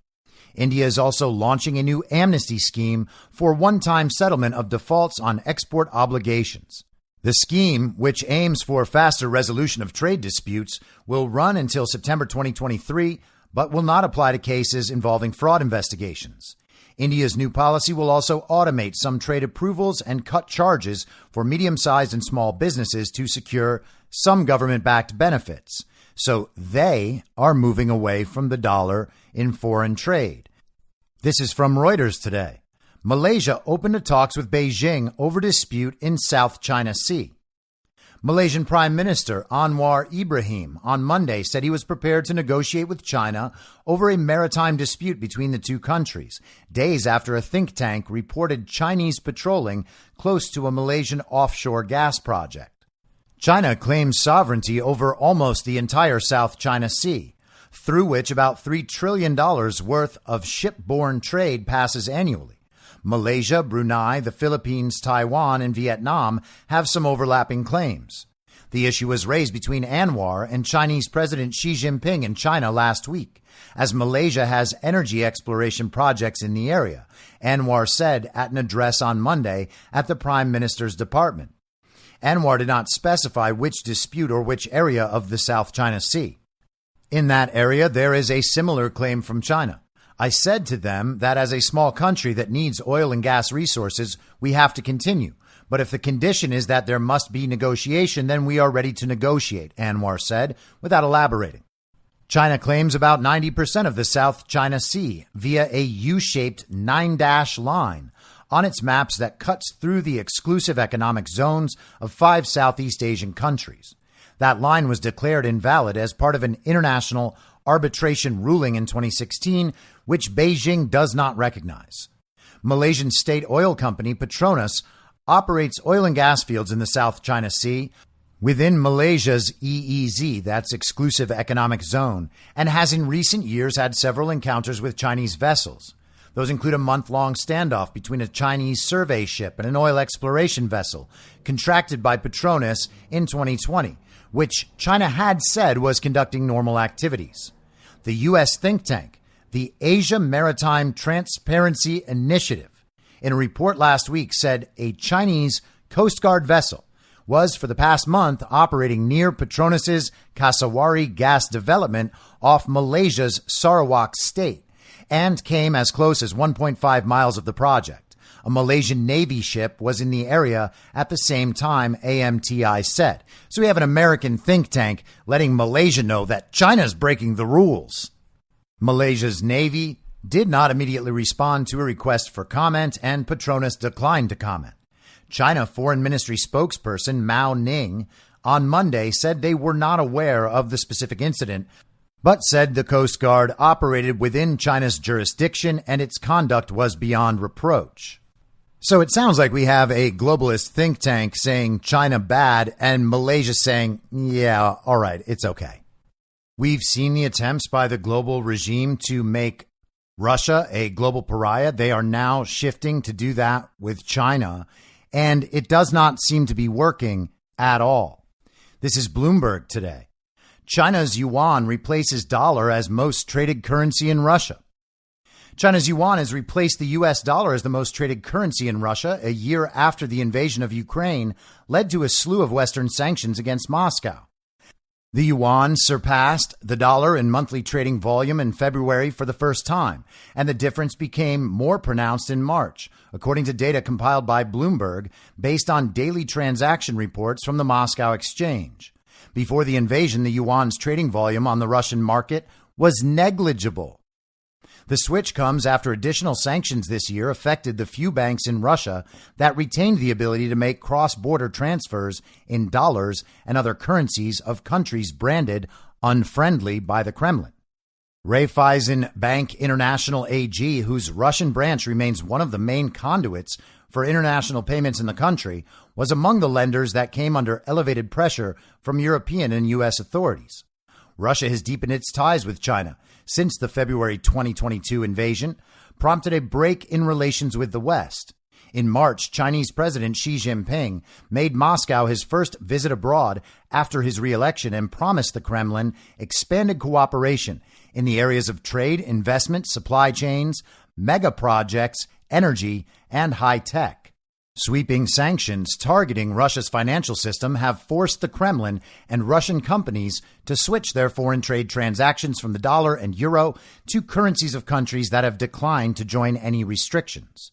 India is also launching a new amnesty scheme for one-time settlement of defaults on export obligations. The scheme, which aims for faster resolution of trade disputes, will run until September 2023, but will not apply to cases involving fraud investigations. India's new policy will also automate some trade approvals and cut charges for medium-sized and small businesses to secure some government-backed benefits. So they are moving away from the dollar in foreign trade. This is from Reuters today. Malaysia opened talks with Beijing over dispute in South China Sea. Malaysian Prime Minister Anwar Ibrahim on Monday said he was prepared to negotiate with China over a maritime dispute between the two countries, days after a think tank reported Chinese patrolling close to a Malaysian offshore gas project. China claims sovereignty over almost the entire South China Sea, through which about $3 trillion worth of shipborne trade passes annually. Malaysia, Brunei, the Philippines, Taiwan, and Vietnam have some overlapping claims. The issue was raised between Anwar and Chinese President Xi Jinping in China last week, as Malaysia has energy exploration projects in the area, Anwar said at an address on Monday at the Prime Minister's department. Anwar did not specify which dispute or which area of the South China Sea. In that area, there is a similar claim from China. I said to them that as a small country that needs oil and gas resources, we have to continue. But if the condition is that there must be negotiation, then we are ready to negotiate, Anwar said, without elaborating. China claims about 90% of the South China Sea via a U-shaped 9-dash line on its maps that cuts through the exclusive economic zones of 5 Southeast Asian countries. That line was declared invalid as part of an international arbitration ruling in 2016, which Beijing does not recognize. Malaysian state oil company Petronas operates oil and gas fields in the South China Sea within Malaysia's EEZ, that's exclusive economic zone, and has in recent years had several encounters with Chinese vessels. Those include a month-long standoff between a Chinese survey ship and an oil exploration vessel contracted by Petronas in 2020, which China had said was conducting normal activities. The U.S. think tank, the Asia Maritime Transparency Initiative, in a report last week said a Chinese Coast Guard vessel was for the past month operating near Petronas's Kasawari gas development off Malaysia's Sarawak state and came as close as 1.5 miles of the project. A Malaysian Navy ship was in the area at the same time, AMTI said. So we have an American think tank letting Malaysia know that China's breaking the rules. Malaysia's Navy did not immediately respond to a request for comment, and Petronas declined to comment. China Foreign Ministry spokesperson Mao Ning on Monday said they were not aware of the specific incident, but said the Coast Guard operated within China's jurisdiction and its conduct was beyond reproach. So it sounds like we have a globalist think tank saying China bad and Malaysia saying, yeah, all right, it's okay. We've seen the attempts by the global regime to make Russia a global pariah. They are now shifting to do that with China, and it does not seem to be working at all. This is Bloomberg today. China's yuan replaces dollar as most traded currency in Russia. China's yuan has replaced the U.S. dollar as the most traded currency in Russia a year after the invasion of Ukraine led to a slew of Western sanctions against Moscow. The yuan surpassed the dollar in monthly trading volume in February for the first time, and the difference became more pronounced in March, according to data compiled by Bloomberg based on daily transaction reports from the Moscow exchange. Before the invasion, the yuan's trading volume on the Russian market was negligible. The switch comes after additional sanctions this year affected the few banks in Russia that retained the ability to make cross-border transfers in dollars and other currencies of countries branded unfriendly by the Kremlin. Raiffeisen Bank International AG, whose Russian branch remains one of the main conduits for international payments in the country, was among the lenders that came under elevated pressure from European and U.S. authorities. Russia has deepened its ties with China since the February 2022 invasion, prompted a break in relations with the West. In March, Chinese President Xi Jinping made Moscow his first visit abroad after his re-election and promised the Kremlin expanded cooperation in the areas of trade, investment, supply chains, mega projects, energy, and high tech. Sweeping sanctions targeting Russia's financial system have forced the Kremlin and Russian companies to switch their foreign trade transactions from the dollar and euro to currencies of countries that have declined to join any restrictions.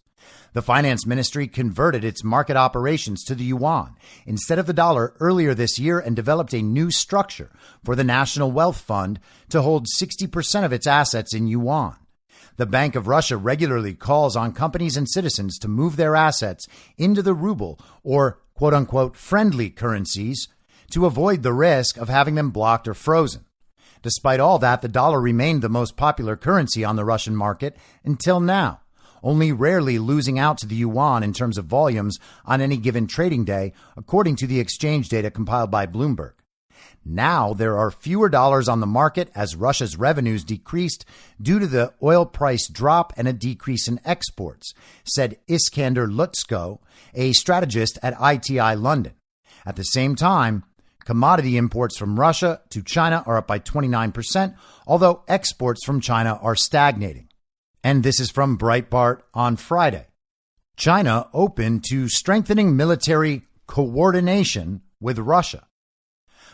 The finance ministry converted its market operations to the yuan instead of the dollar earlier this year and developed a new structure for the National Wealth Fund to hold 60% of its assets in yuan. The Bank of Russia regularly calls on companies and citizens to move their assets into the ruble or quote unquote friendly currencies to avoid the risk of having them blocked or frozen. Despite all that, the dollar remained the most popular currency on the Russian market until now, only rarely losing out to the yuan in terms of volumes on any given trading day, according to the exchange data compiled by Bloomberg. Now there are fewer dollars on the market as Russia's revenues decreased due to the oil price drop and a decrease in exports, said Iskander Lutsko, a strategist at ITI London. At the same time, commodity imports from Russia to China are up by 29%, although exports from China are stagnating. And this is from Breitbart on Friday. China open to strengthening military coordination with Russia.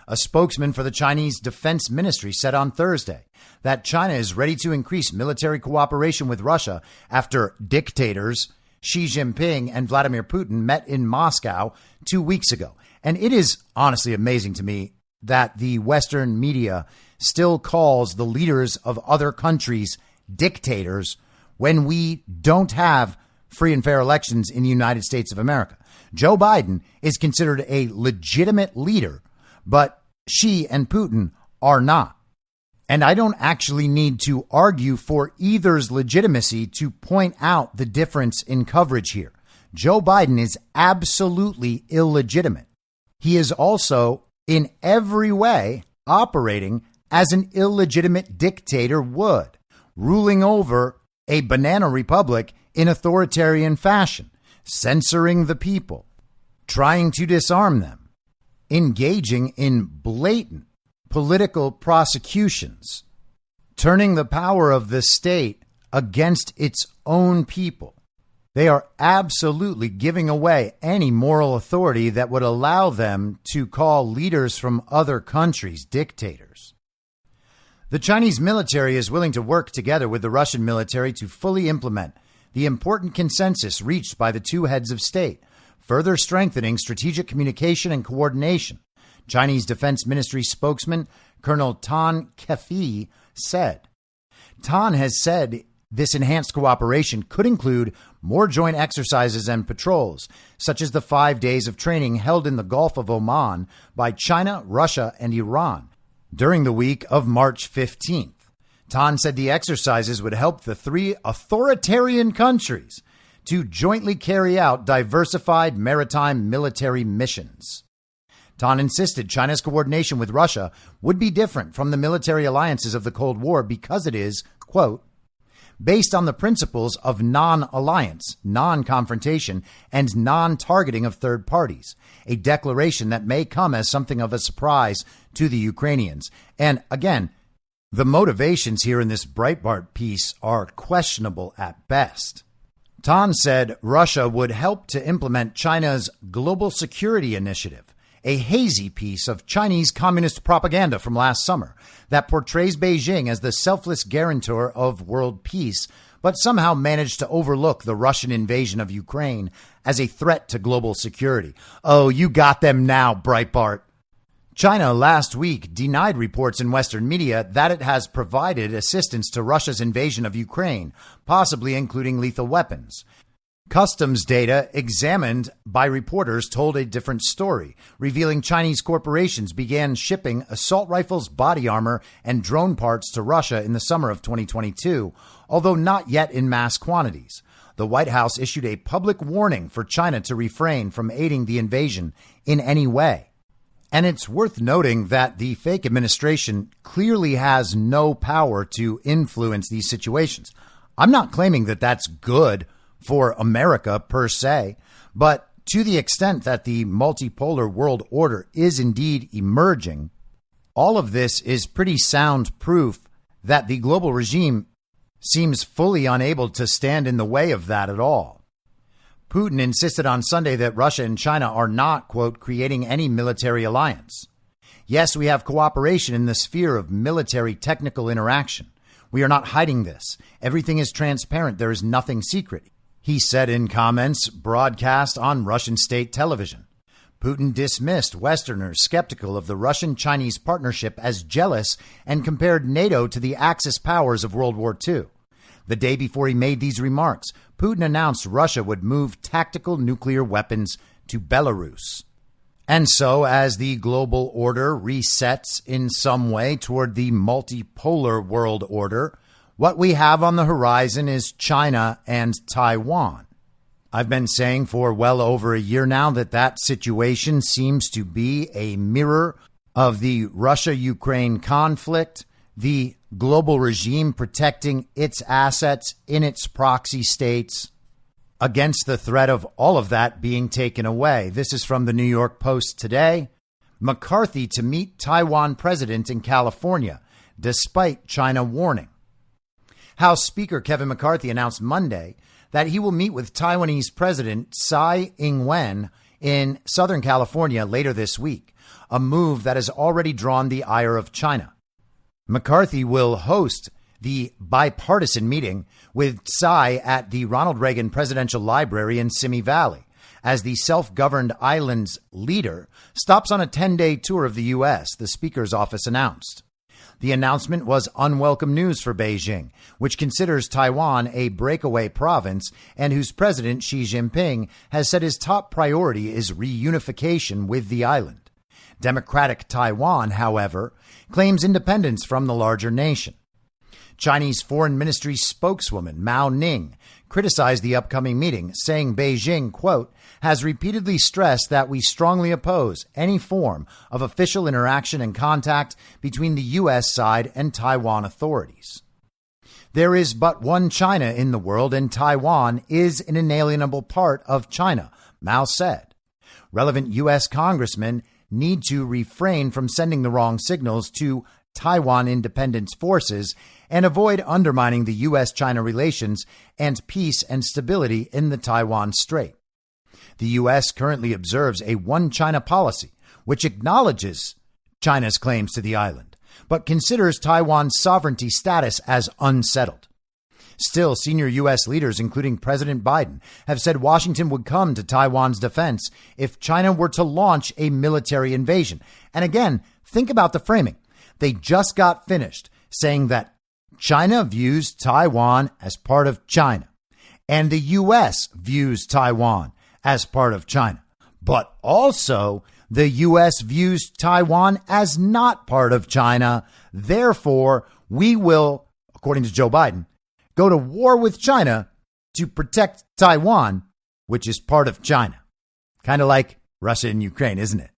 A spokesman for the Chinese Defense Ministry said on Thursday that China is ready to increase military cooperation with Russia after dictators Xi Jinping and Vladimir Putin met in Moscow 2 weeks ago. And it is honestly amazing to me that the Western media still calls the leaders of other countries dictators when we don't have free and fair elections in the United States of America. Joe Biden is considered a legitimate leader, but Xi and Putin are not. And I don't actually need to argue for either's legitimacy to point out the difference in coverage here. Joe Biden is absolutely illegitimate. He is also in every way operating as an illegitimate dictator would, ruling over a banana republic in authoritarian fashion, censoring the people, trying to disarm them, engaging in blatant political prosecutions, turning the power of the state against its own people. They are absolutely giving away any moral authority that would allow them to call leaders from other countries dictators. The Chinese military is willing to work together with the Russian military to fully implement the important consensus reached by the two heads of state, further strengthening strategic communication and coordination, Chinese Defense Ministry spokesman Colonel Tan Kefi said. Tan has said this enhanced cooperation could include more joint exercises and patrols, such as the 5 days of training held in the Gulf of Oman by China, Russia, and Iran during the week of March 15th. Tan said the exercises would help the three authoritarian countries to jointly carry out diversified maritime military missions. Tan insisted China's coordination with Russia would be different from the military alliances of the Cold War because it is, quote, based on the principles of non-alliance, non-confrontation, and non-targeting of third parties, a declaration that may come as something of a surprise to the Ukrainians. And again, the motivations here in this Breitbart piece are questionable at best. Tan said Russia would help to implement China's Global Security Initiative, a hazy piece of Chinese communist propaganda from last summer that portrays Beijing as the selfless guarantor of world peace, but somehow managed to overlook the Russian invasion of Ukraine as a threat to global security. Oh, you got them now, Breitbart. China last week denied reports in Western media that it has provided assistance to Russia's invasion of Ukraine, possibly including lethal weapons. Customs data examined by reporters told a different story, revealing Chinese corporations began shipping assault rifles, body armor, and drone parts to Russia in the summer of 2022, although not yet in mass quantities. The White House issued a public warning for China to refrain from aiding the invasion in any way. And it's worth noting that the fake administration clearly has no power to influence these situations. I'm not claiming that that's good for America per se, but to the extent that the multipolar world order is indeed emerging, all of this is pretty sound proof that the global regime seems fully unable to stand in the way of that at all. Putin insisted on Sunday that Russia and China are not, quote, creating any military alliance. Yes, we have cooperation in the sphere of military technical interaction. We are not hiding this. Everything is transparent. There is nothing secret, he said in comments broadcast on Russian state television. Putin dismissed Westerners skeptical of the Russian-Chinese partnership as jealous and compared NATO to the Axis powers of World War II. The day before he made these remarks, Putin announced Russia would move tactical nuclear weapons to Belarus. And so, as the global order resets in some way toward the multipolar world order, what we have on the horizon is China and Taiwan. I've been saying for well over a year now that situation seems to be a mirror of the Russia-Ukraine conflict, the global regime protecting its assets in its proxy states against the threat of all of that being taken away. This is from the New York Post today. McCarthy to meet Taiwan president in California, despite China warning. House Speaker Kevin McCarthy announced Monday that he will meet with Taiwanese President Tsai Ing-wen in Southern California later this week, a move that has already drawn the ire of China. McCarthy will host the bipartisan meeting with Tsai at the Ronald Reagan Presidential Library in Simi Valley, as the self-governed island's leader stops on a 10-day tour of the U.S., the Speaker's office announced. The announcement was unwelcome news for Beijing, which considers Taiwan a breakaway province and whose president Xi Jinping has said his top priority is reunification with the island. Democratic Taiwan, however, claims independence from the larger nation. Chinese Foreign Ministry spokeswoman Mao Ning criticized the upcoming meeting, saying Beijing, quote, has repeatedly stressed that we strongly oppose any form of official interaction and contact between the U.S. side and Taiwan authorities. There is but one China in the world, and Taiwan is an inalienable part of China, Mao said. Relevant U.S. congressmen need to refrain from sending the wrong signals to Taiwan independence forces and avoid undermining the U.S.-China relations and peace and stability in the Taiwan Strait. The U.S. currently observes a one-China policy, which acknowledges China's claims to the island, but considers Taiwan's sovereignty status as unsettled. Still, senior U.S. leaders, including President Biden, have said Washington would come to Taiwan's defense if China were to launch a military invasion. And again, think about the framing. They just got finished saying that China views Taiwan as part of China, and the U.S. views Taiwan as part of China. But also, the U.S. views Taiwan as not part of China. Therefore, we will, according to Joe Biden, go to war with China to protect Taiwan, which is part of China. Kind of like Russia and Ukraine, isn't it?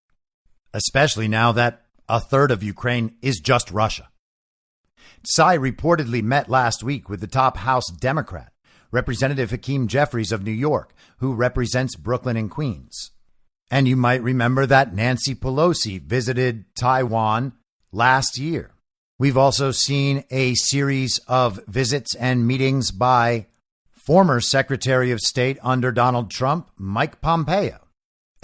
Especially now that a third of Ukraine is just Russia. Tsai reportedly met last week with the top House Democrat, Representative Hakeem Jeffries of New York, who represents Brooklyn and Queens. And you might remember that Nancy Pelosi visited Taiwan last year. We've also seen a series of visits and meetings by former Secretary of State under Donald Trump, Mike Pompeo.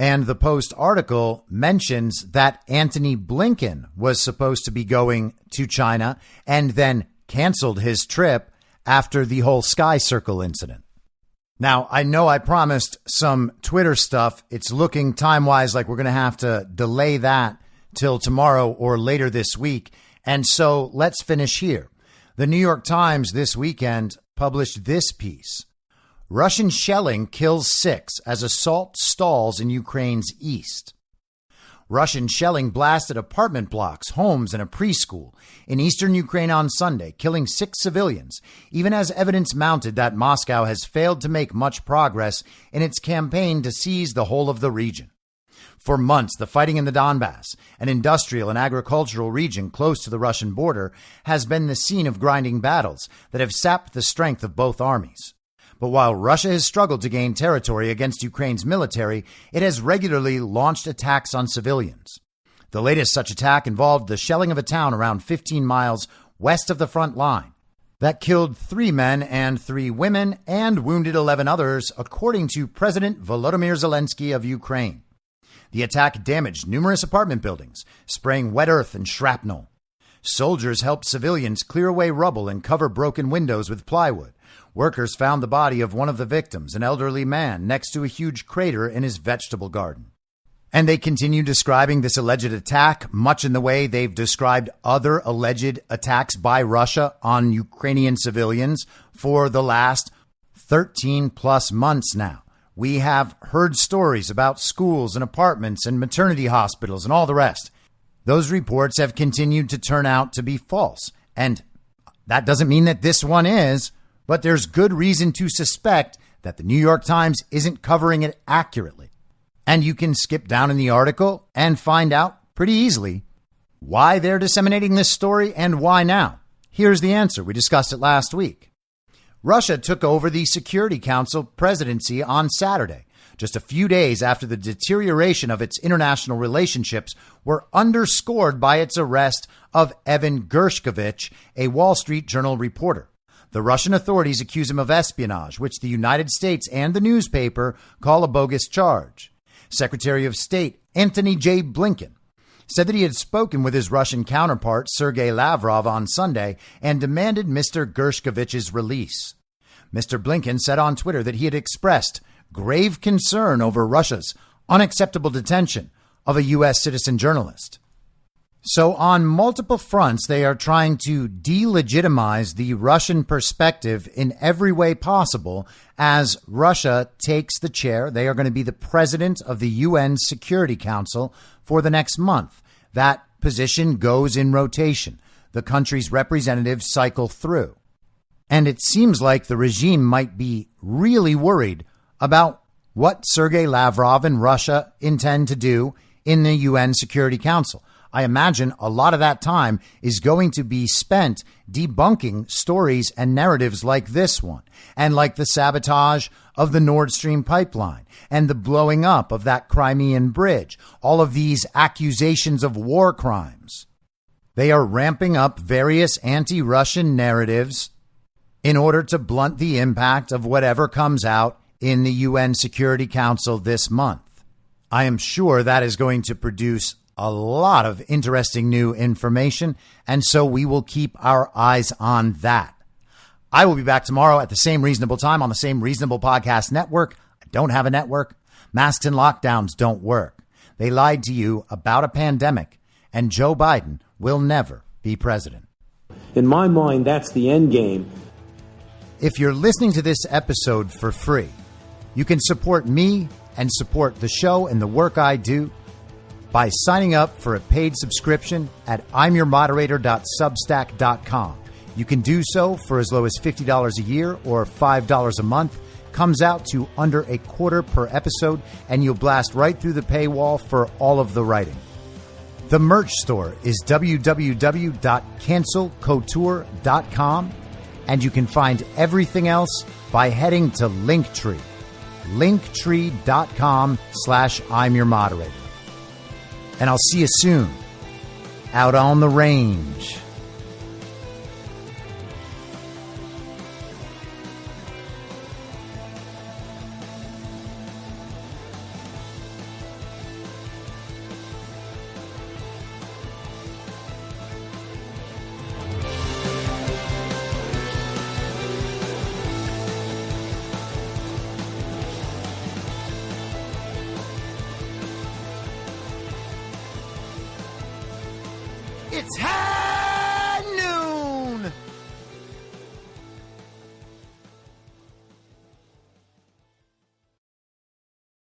And the Post article mentions that Antony Blinken was supposed to be going to China and then canceled his trip after the whole Sky Circle incident. Now, I know I promised some Twitter stuff. It's looking time-wise like we're going to have to delay that till tomorrow or later this week. And so let's finish here. The New York Times this weekend published this piece. Russian shelling kills 6 as assault stalls in Ukraine's east. Russian shelling blasted apartment blocks, homes, and a preschool in eastern Ukraine on Sunday, killing 6 civilians, even as evidence mounted that Moscow has failed to make much progress in its campaign to seize the whole of the region. For months, the fighting in the Donbass, an industrial and agricultural region close to the Russian border, has been the scene of grinding battles that have sapped the strength of both armies. But while Russia has struggled to gain territory against Ukraine's military, it has regularly launched attacks on civilians. The latest such attack involved the shelling of a town around 15 miles west of the front line that killed 3 men and 3 women and wounded 11 others, according to President Volodymyr Zelensky of Ukraine. The attack damaged numerous apartment buildings, spraying wet earth and shrapnel. Soldiers helped civilians clear away rubble and cover broken windows with plywood. Workers found the body of one of the victims, an elderly man, next to a huge crater in his vegetable garden. And they continue describing this alleged attack much in the way they've described other alleged attacks by Russia on Ukrainian civilians for the last 13 plus months now. We have heard stories about schools and apartments and maternity hospitals and all the rest. Those reports have continued to turn out to be false. And that doesn't mean that this one is, but there's good reason to suspect that the New York Times isn't covering it accurately. And you can skip down in the article and find out pretty easily why they're disseminating this story and why now. Here's the answer. We discussed it last week. Russia took over the Security Council presidency on Saturday, just a few days after the deterioration of its international relationships were underscored by its arrest of Evan Gershkovich, a Wall Street Journal reporter. The Russian authorities accuse him of espionage, which the United States and the newspaper call a bogus charge. Secretary of State Antony J. Blinken said that he had spoken with his Russian counterpart, Sergei Lavrov, on Sunday and demanded Mr. Gershkovich's release. Mr. Blinken said on Twitter that he had expressed grave concern over Russia's unacceptable detention of a U.S. citizen journalist. So on multiple fronts, they are trying to delegitimize the Russian perspective in every way possible as Russia takes the chair. They are going to be the president of the UN Security Council for the next month. That position goes in rotation. The country's representatives cycle through. And it seems like the regime might be really worried about what Sergei Lavrov and Russia intend to do in the UN Security Council. I imagine a lot of that time is going to be spent debunking stories and narratives like this one, and like the sabotage of the Nord Stream pipeline and the blowing up of that Crimean bridge, all of these accusations of war crimes. They are ramping up various anti-Russian narratives in order to blunt the impact of whatever comes out in the UN Security Council this month. I am sure that is going to produce a lot of interesting new information, and so we will keep our eyes on that. I will be back tomorrow at the same reasonable time on the same Reasonable Podcast Network. I don't have a network. Masks and lockdowns don't work. They lied to you about a pandemic, and Joe Biden will never be president. In my mind, that's the end game. If you're listening to this episode for free, you can support me and support the show and the work I do by signing up for a paid subscription at imyourmoderator.substack.com. You can do so for as low as $50 a year or $5 a month. Comes out to under $0.25 per episode, and you'll blast right through the paywall for all of the writing. The merch store is www.cancelcouture.com, and you can find everything else by heading to Linktree. Linktree.com/imyourmoderator. And I'll see you soon out on the range. It's